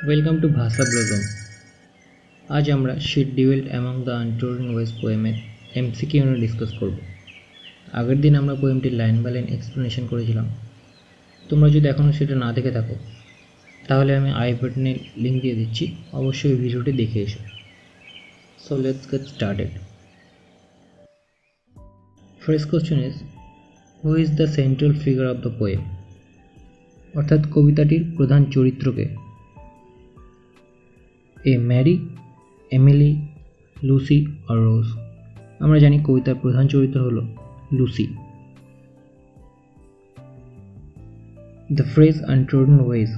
Welcome to Bhasha Blossom. आज আমরা She Dwelt Among the Untrodden Ways পোয়েমের MCQ নিয়ে discuss করব। আগের দিন আমরা পোয়েমটির লাইন বাই লাইন এক্সপ্লেনেশন করেছিলাম। তোমরা যদি এখনও সেটা না দেখে থাকো তাহলে আমি আই বাটনে লিঙ্ক দিয়ে দিচ্ছি, অবশ্যই ভিডিওটি দেখে এসো। So let's get started. First question is, who is the central figure of the poem? অর্থাৎ কবিতাটির প্রধান চরিত্রকে। Mary, Emily, Lucy or Rose? আমরা জানি কবিতার প্রধান চরিত্র হলো Lucy. The phrase untrodden ways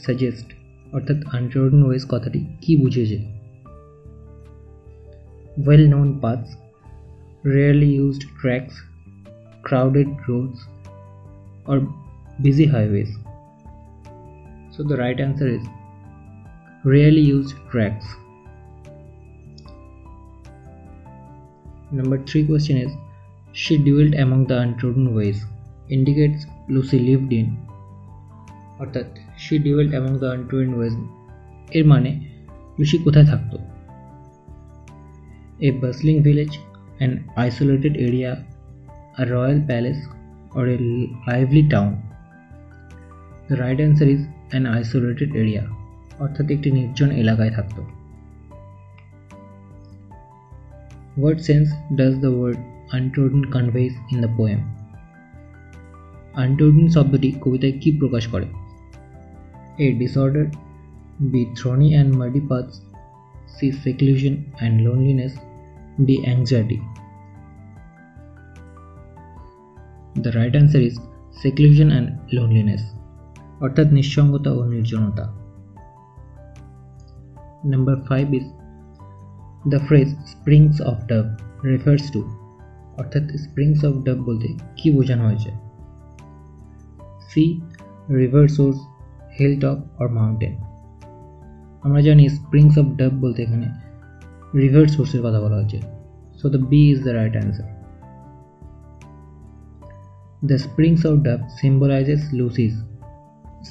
suggest অর্থাৎ untrodden ways কথাটি কি বুঝিয়েছে? Well known paths, rarely used tracks, crowded roads or busy highways. So the right answer is rarely used tracks. Number 3 question is, she dwelt among the untrodden ways indicates Lucy lived in অর্থাৎ she dwelt among the untrodden ways এর মানে Lucy কোথায় থাকতো? A bustling village, an isolated area, a royal palace or a lively town? The right answer is an isolated area অর্থাৎ একটি নির্জন এলাকায় থাকতো। What sense does the word untrodden conveys in the poem? Untrodden শব্দটি কবিতায় কি প্রকাশ করে? A. Disorder, B. Thorny and muddy paths, C. Seclusion and loneliness, D. Anxiety. The right answer is seclusion and loneliness অর্থাৎ নিঃসঙ্গতা ও নির্জনতা। Number 5 is, the phrase springs of dove refers to অর্থাৎ springs of dove বলতে কি বোঝানো হয়েছে? C. river source, hilltop or mountain? আমরা জানি springs of dove বলতে এখানে river source এর কথা বলা হয়েছে, so the B is the right answer. The springs of dove symbolizes Lucy's.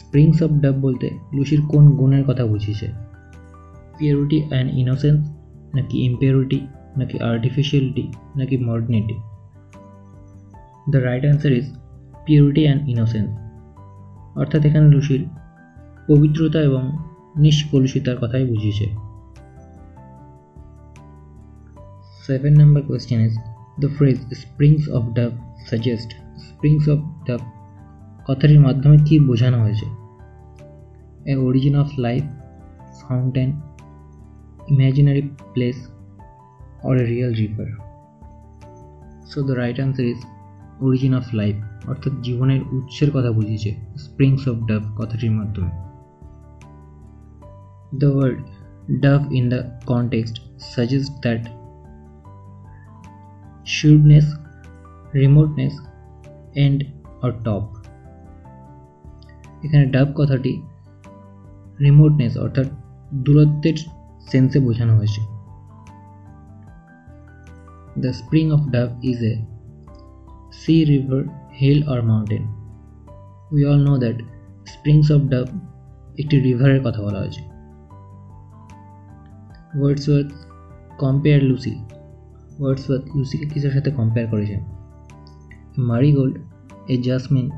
springs of dove বলতে লুসির কোন গুণের কথা বুঝিয়েছে? Purity and innocence, নাকি impurity, নাকি artificiality, নাকি modernity? The right answer is purity and innocence অর্থাৎ এখানে লুসির পবিত্রতা এবং নিষ্কলুষিতার কথাই বুঝিয়েছে। 7 number question is, the phrase springs of dove suggest springs of dove কথাটির মাধ্যমে কি বোঝানো হয়েছে? A origin of life, fountain, imaginary place or a real river? So the right answer is origin of life অর্থাৎ জীবনের উৎসের কথা বুঝিয়েছে springs of dove কথাটির মাধ্যমে। The word dove in the context suggests that shrewdness, remoteness, end or top. এখানে dove কথাটি রিমোটনেস অর্থাৎ দূরত্বের সেন্সে বোঝানো হয়েছে। The spring of dove is a sea, river, hill or mountain? We all know that springs of dove একটি রিভারের কথা বলা হয়েছে। Wordsworth compare Lucy. Wordsworth লুসিকে কিসের সাথে কম্পেয়ার করেছেন? A marigold, a jasmine,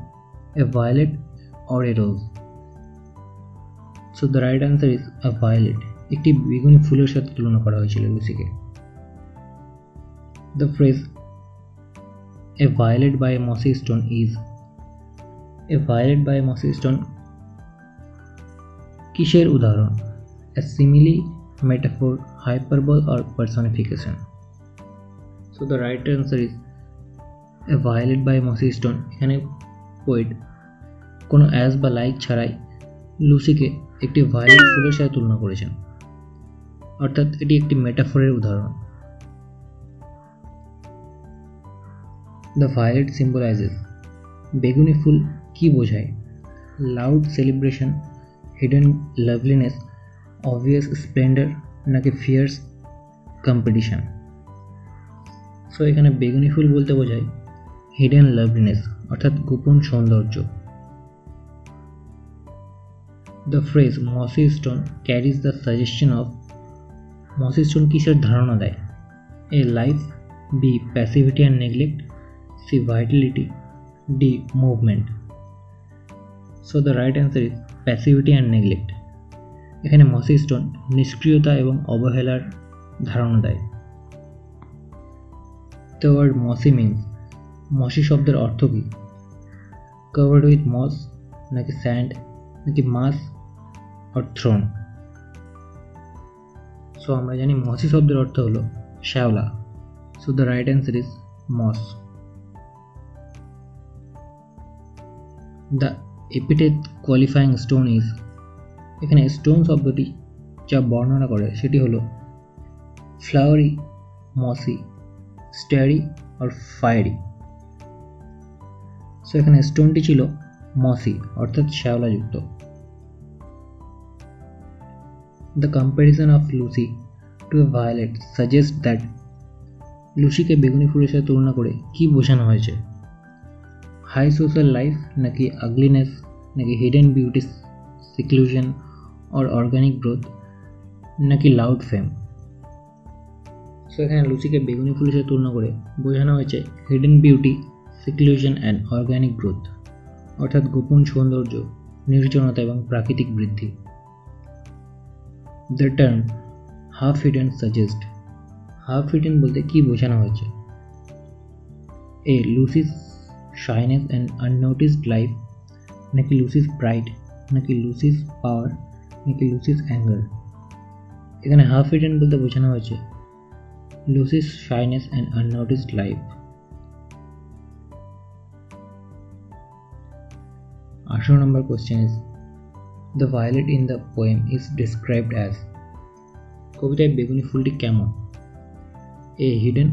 a violet or a rose? So the right answer is a violet. একটি বেগুনি ফুলের সাথে তুলনা করা হয়েছিল লুসিকে। The phrase a violet by a mossy stone is, a violet by a mossy stone কিসের উদাহরণ? A simile, metaphor, hyperbole or personification? So the right answer is a violet by a mossy stone। এখানে poet কোনো as বা like ছাড়াই লুসিকে একটি violet ফুলের সাথে তুলনা করেছেন, অর্থাৎ এটি একটি মেটাফোরের উদাহরণ। The violet symbolizes বেগুনি ফুল কি বোঝায়? Loud celebration, hidden লাভলিনেস, obvious Splendor নাকি ফিয়ার্স কম্পিটিশন? সো এখানে বেগুনি ফুল বলতে বোঝায় হিডেন লাভলিনেস অর্থাৎ গোপন সৌন্দর্য। The phrase mossy stone carries the suggestion of mossy stone কিসের ধারণা দেয়? A. Life, B. Passivity and neglect, C. Vitality, D. Movement. So the right answer is passivity and neglect. এখানে mossy stone নিষ্ক্রিয়তা এবং অবহেলার ধারণা দেয়। The word mossy means mossy শব্দের অর্থ কি? Covered with moss, নাকি sand, নাকি mass or thrown? So আমরা জানি mossy শব্দের অর্থ হলো শ্যাওলা। So the right answer is moss. The epithet qualifying stone is, এখানে স্টোন শব্দটি যা বর্ণনা করে সেটি হলো ফ্লাওয়ারি, মসি, স্টারি আর ফায়ারি। সো এখানে স্টোনটি ছিল মসি অর্থাৎ শ্যাওলাযুক্ত। The comparison of Lucy to a violet suggests that লুসিকে বেগুনি ফুলের সাথে তুলনা করে কি বোঝানো হয়েছে? হাই সোশ্যাল লাইফ, নাকি আগলিনেস, নাকি hidden beauty, সিক্লুশন or organic growth, নাকি লাউড ফেম? সো এখানে লুসিকে বেগুনি ফুলের সাথে তুলনা করে বোঝানো হয়েছে hidden beauty, সিক্লুশন and organic growth অর্থাৎ গোপন সৌন্দর্য, নির্জনতা এবং প্রাকৃতিক বৃদ্ধি। The term half hidden suggest, half hidden বলতে কি বোঝানো হয়েছে? এ. লুসিস শাইনেস অ্যান্ড আননোটিসড লাইফ, নাকি লুসিস প্রাইড, নাকি লুসিস পাওয়ার, নাকি লুসিস অ্যাঙ্গার? এখানে হাফ হিডেন বলতে বোঝানো হয়েছে লুসিস shyness and unnoticed life. 18 number question is, the violet in the poem is described as, কবিতায় বেগুনি ফুলটি কেমন? A. Hidden,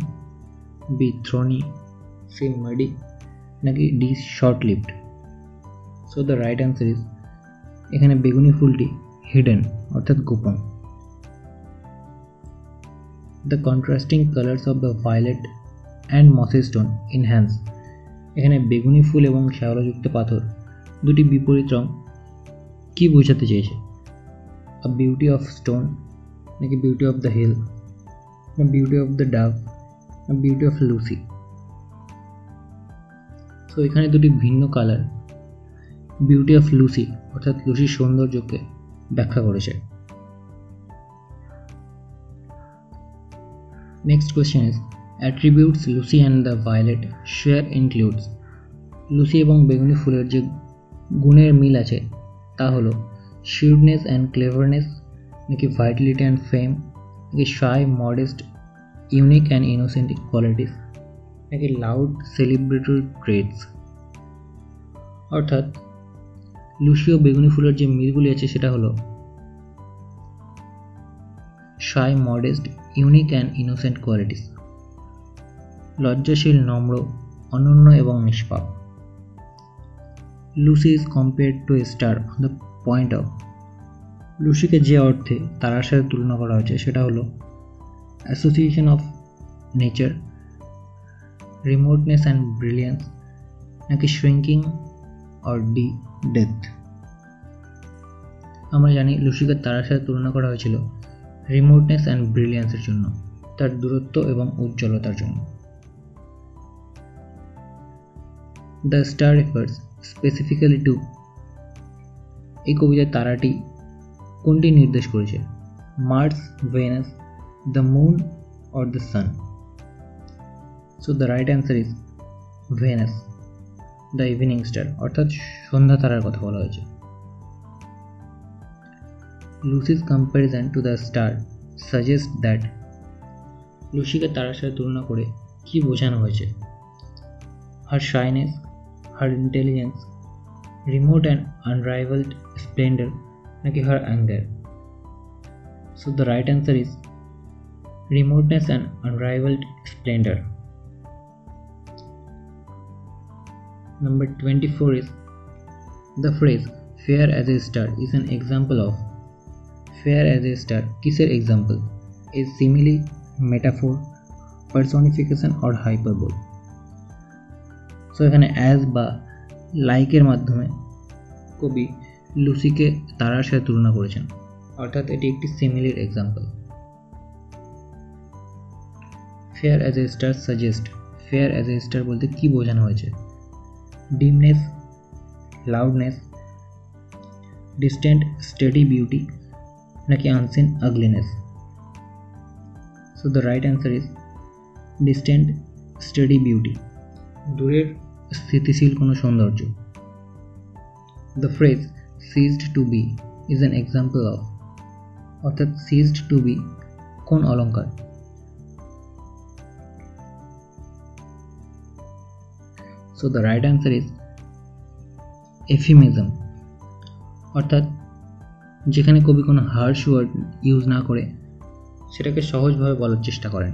B. Thorny, C. Muddy, নাকি D. Short lived? So the right answer is, এখানে বেগুনি ফুলটি হিডেন অর্থাৎ গোপন। The contrasting colors of the violet and mossy stone enhance, এখানে বেগুনি ফুল এবং শ্যাওলাযুক্ত পাথর দুটি বিপরীত রং কি বোঝাতে চেয়েছে? A beauty of stone, নাকি beauty of the hill, না beauty of the dove, না beauty of Lucy? সো এখানে দুটি ভিন্ন কালার বিউটি অফ লুসি অর্থাৎ লুসির সৌন্দর্যকে ব্যাখ্যা করেছে। Next question is, attributes Lucy and the violet share includes, Lucy এবং বেগুনি ফুলের যে গুণের মিল আছে তা হলো shrewdness and cleverness, নাকি vitality and fame, নাকি shy, modest, unique and innocent qualities, নাকি loud celebratory traits? অর্থাৎ লুসি ও বেগুনি ফুলের যে মিলগুলি আছে সেটা হলো shy, modest, unique and innocent qualities, লজ্জাশীল, নম্র, অনন্য এবং নিষ্পাপ। Lucy is compared to a star on the point of, লুসিকে যে অর্থে তারার সাথে তুলনা করা হয়েছে সেটা হলো association of nature, remoteness and brilliance, নাকি শ্রিঙ্কিং অর ডি. ডেথ? আমরা জানি লুসিকে তারার সাথে তুলনা করা হয়েছিল রিমোটনেস অ্যান্ড ব্রিলিয়েন্সের জন্য, তার দূরত্ব এবং উজ্জ্বলতার জন্য। The star refers specifically to, এই কবিতায় তারাটি কোনটি নির্দেশ করেছে? Mars, Venus, the moon or the sun? So the right answer is Venus, the evening star অর্থাৎ সন্ধ্যা তারার কথা বলা হয়েছে। Lucy's comparison to the star suggest that, লুসিকে তারার সাথে তুলনা করে কি বোঝানো হয়েছে? Her shyness, her intelligence, remote and unrivalled splendour, নাকি her anger? So the right answer is remoteness and unrivaled splendor. Number 24 is, the phrase fair as a star is an example of, fair as a star কিসের example? is simile, metaphor, personification or hyperbole? So এখানে as বা like এর মাধ্যমে কবি লুসিকে তারার সাথে তুলনা করেছেন, অর্থাৎ এটি একটি সিমিলির example. Fair as a star suggest, fair as a star বলতে কি বোঝানো হয়েছে? Dimness, loudness, distant steady beauty, নাকি unseen ugliness? So the right answer is distant steady beauty, দূরের স্থিতিশীল কোনো সৌন্দর্য। The phrase ceased to be is an example of, অর্থাৎ সিজড টু বি কোন অলঙ্কার? So the right answer is euphemism, অর্থাৎ যেখানে কবি কোনো হার্শ ওয়ার্ড ইউজ না করে সেটাকে সহজভাবে বলার চেষ্টা করেন।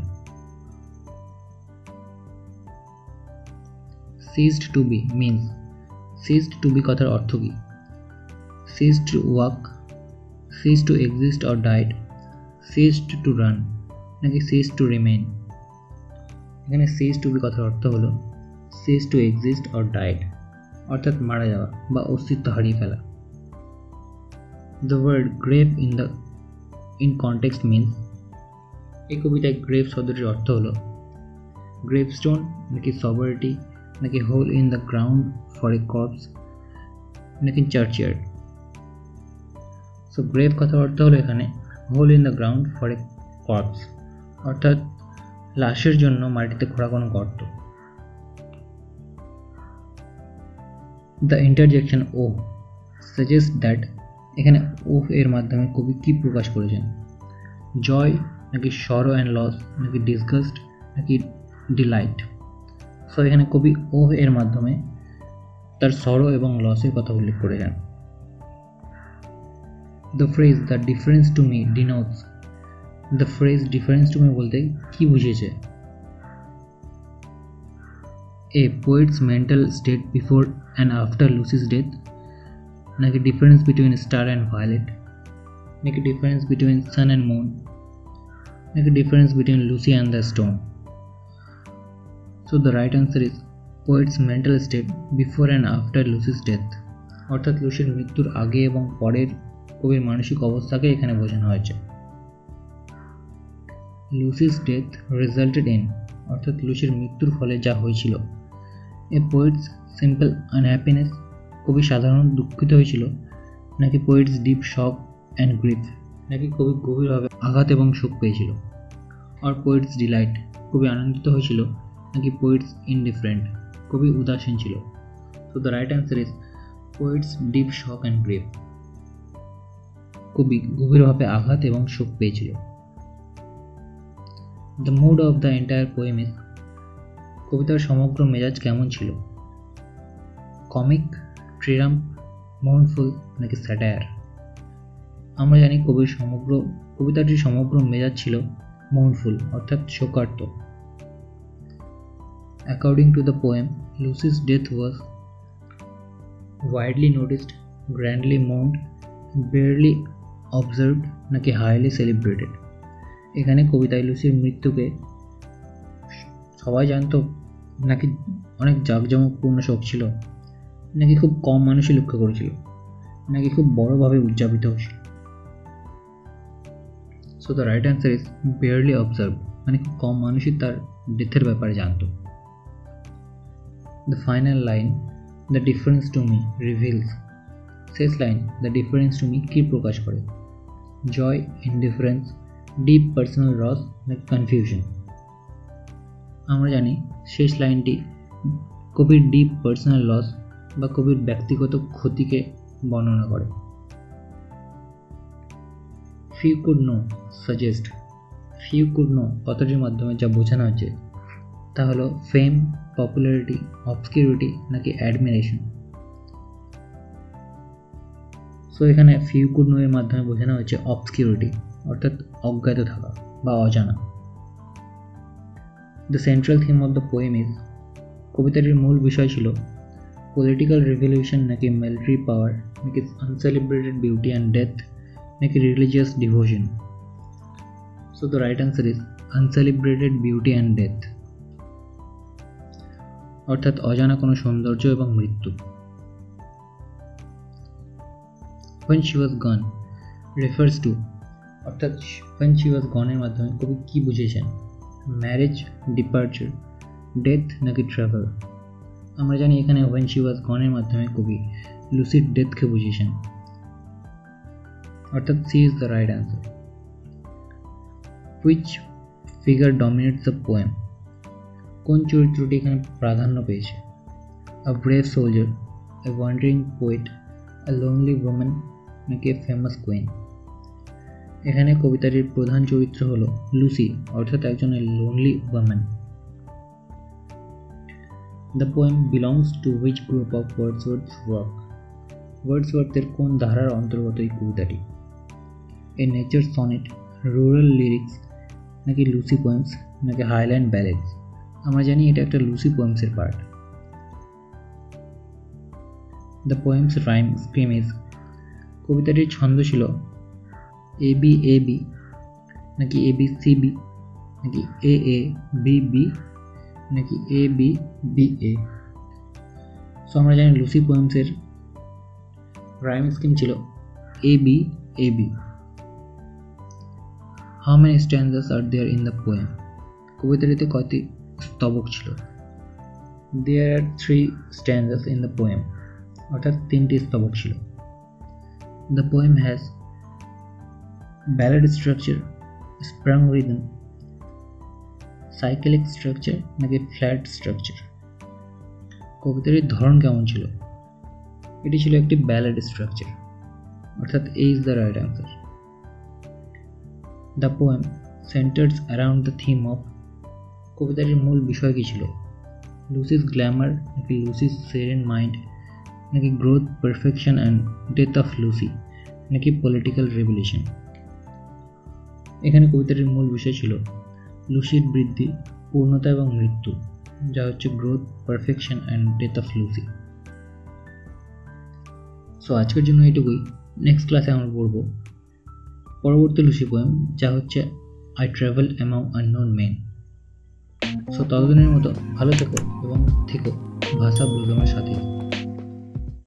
Ceased to be means, ceased to be কথার অর্থ কী? Ceased to walk, ceased to exist or died, ceased to run, নাকি সিজড টু রিমেইন? এখানে সিজড টু বি কথার অর্থ হলো cease to exist or died, অর্থাৎ মারা যাওয়া বা অস্তিত্ব হারিয়ে ফেলা। The word grave in context means, এই কবিতায় গ্রেভ শব্দটির অর্থ হলো গ্রেভস্টোন, নাকি সবারিটি, নাকি hole in the ground for a corpse, নাকি চার্চইয়ার্ড? সো গ্রেভ কথার অর্থ হলো এখানে hole in the ground for a corpse, অর্থাৎ লাশের জন্য মাটিতে খোঁড়া কোনো গর্ত। The interjection O suggest that, এখানে ও এর মাধ্যমে কবি কী প্রকাশ করেছেন? জয়, নাকি সরো অ্যান্ড লস, নাকি ডিসগাস্ট, নাকি ডিলাইট? সো এখানে কবি ও এর মাধ্যমে তার সরো এবং লসের কথা উল্লেখ করেছেন। The phrase the difference to me denotes, the phrase difference to me বলতে কি বুঝিয়েছে? A poet's mental state before and after Lucy's death, নাকি difference between star and violet, নাকি difference between sun and moon, নাকি difference between Lucy and the stone? So the right answer is poet's mental state before and after Lucy's death, অর্থাৎ লুসির মৃত্যুর আগে এবং পরের কবির মানসিক অবস্থাকে এখানে বোঝানো হয়েছে। লুসিস ডেথ রেজাল্টেড ইন, অর্থাৎ লুসির মৃত্যুর ফলে যা হয়েছিল। এ পোয়েটস সিম্পল আনহ্যাপিনেস, কবি সাধারণ দুঃখিত হয়েছিল, নাকি poet's deep shock and grief, নাকি কবি গভীরভাবে আঘাত এবং শোক পেয়েছিল? আর পোয়েটস ডিলাইট, কবি আনন্দিত হয়েছিল, নাকি পোয়েটস ইনডিফারেন্ট, কবি উদাসীন ছিল? So the right answer is poet's deep shock and grief, কবি গভীরভাবে আঘাত এবং শোক পেয়েছিল। The mood of the entire poem is, কবিতার সমগ্র মেজাজ কেমন ছিল? কমিক, ট্রিরাম্প, মোর্নফুল, নাকি স্যাটায়ার? আমরা জানি কবিতাটির সমগ্র মেজাজ ছিল মোর্নফুল, অর্থাৎ শোকার্ত। According to the poem, Lucy's death was widely noticed, grandly mourned, barely observed, নাকি highly celebrated? এখানে কবিতায় লুসির মৃত্যুকে সবাই জানতো, নাকি অনেক জাঁকজমকপূর্ণ শোক ছিল, নাকি খুব কম মানুষই লক্ষ্য করেছিল, নাকি খুব বড়ভাবে উদযাপিত হয়েছিল? So the right answer is barely observed, মানে খুব কম মানুষই তার ডেথের ব্যাপারে জানতো। The final line the difference to me reveals, শেষ লাইন দ্য ডিফারেন্স টু মি কী প্রকাশ করে? Joy, indifference, deep personal loss, নাকি কনফিউশন? আমরা জানি শেষ লাইনটি কবির ডিপ পার্সোনাল লস বা কবির ব্যক্তিগত ক্ষতিকে বর্ণনা করে। Few could know suggest, few could know কথাটির মাধ্যমে যা বোঝানো হচ্ছে তা হলো ফেম, পপুলারিটি, অবস্কিউরিটি, নাকি অ্যাডমিরেশন? সো এখানে ফিউ কুড নো এর মাধ্যমে বোঝানো হচ্ছে অবস্কিউরিটি, অর্থাৎ অজ্ঞাত থাকা বা অজানা। The central theme of the poem is, কবিতাটির মূল বিষয় ছিল পলিটিক্যাল রেভলিউশন, নাকি মিলিটারি পাওয়ার, নাকি আনসেলিব্রেটেড বিউটি অ্যান্ড ডেথ, নাকি religious devotion? So the right answer is uncelebrated beauty and death, অর্থাৎ অজানা কোনো সৌন্দর্য এবং মৃত্যু। when she was gone refers to অর্থাৎ when she was gone এর মাধ্যমে কবি কি বুঝিয়েছেন? ম্যারেজ, ডিপার্চার, ডেথ নাকি ট্রাভেল? আমরা জানি এখানে when she was gone এর মাধ্যমে কবি লুসির ডেথকে বুঝিয়েছেন, অর্থাৎ C is the right answer. which figure dominates the poem? কোন চরিত্রটি এখানে প্রাধান্য পেয়েছে? a brave soldier, a wandering poet, a lonely woman নাকি a famous queen? এখানে কবিতাটির প্রধান চরিত্র হলো লুসি, অর্থাৎ একজন lonely women. The poem belongs to which group of Wordsworth's work? ওয়ার্ডসওয়ার্থের কোন ধারার অন্তর্গত এই কবিতাটি? A nature sonnet, rural lyrics নাকি লুসি পোয়েমস নাকি হাইল্যান্ড ব্যালেডস? আমরা জানি এটা একটা লুসি পোয়েমসের part. The poem's rhyme scheme is, কবিতাটির ছন্দ ছিল এ বি এ বি নাকি এ বি সি বি নাকি এ এ বি বি নাকি এ বি বি এ? সো আমরা জানি লুসি পোয়েমসের রাইম স্কিম ছিল A B A B. How many stanzas are there in the poem? কবিতাটিতে কয়টি স্তবক ছিল? There are 3 stanzas in the poem, অর্থাৎ 3টি স্তবক ছিল। The poem has ballad structure, sprung rhythm, cyclic structure নাকি flat structure? কবিতাটির ধরন কেমন ছিল? এটি ছিল একটি ballad structure, অর্থাৎ A is the right answer. The poem centers around the theme of, কবিতাটির মূল বিষয় কি ছিল? লুসিস গ্ল্যামার নাকি লুসিস সেরেন মাইন্ড নাকি growth, perfection and death of Lucy নাকি পলিটিক্যাল রেভলিউশন? এখানে কবিতাটির মূল বিষয় ছিল লুসির বৃদ্ধি, পূর্ণতা এবং মৃত্যু, যা হচ্ছে growth, perfection and death of Lucy. So আজকের জন্য এইটুকুই। নেক্সট ক্লাসে আমরা পড়ব পরবর্তী লুসি পোয়েম, যা হচ্ছে I travel among unknown men. So ততদিনের মতো ভালো থেকো এবং থেকো ভাষা ব্লসমের সাথে।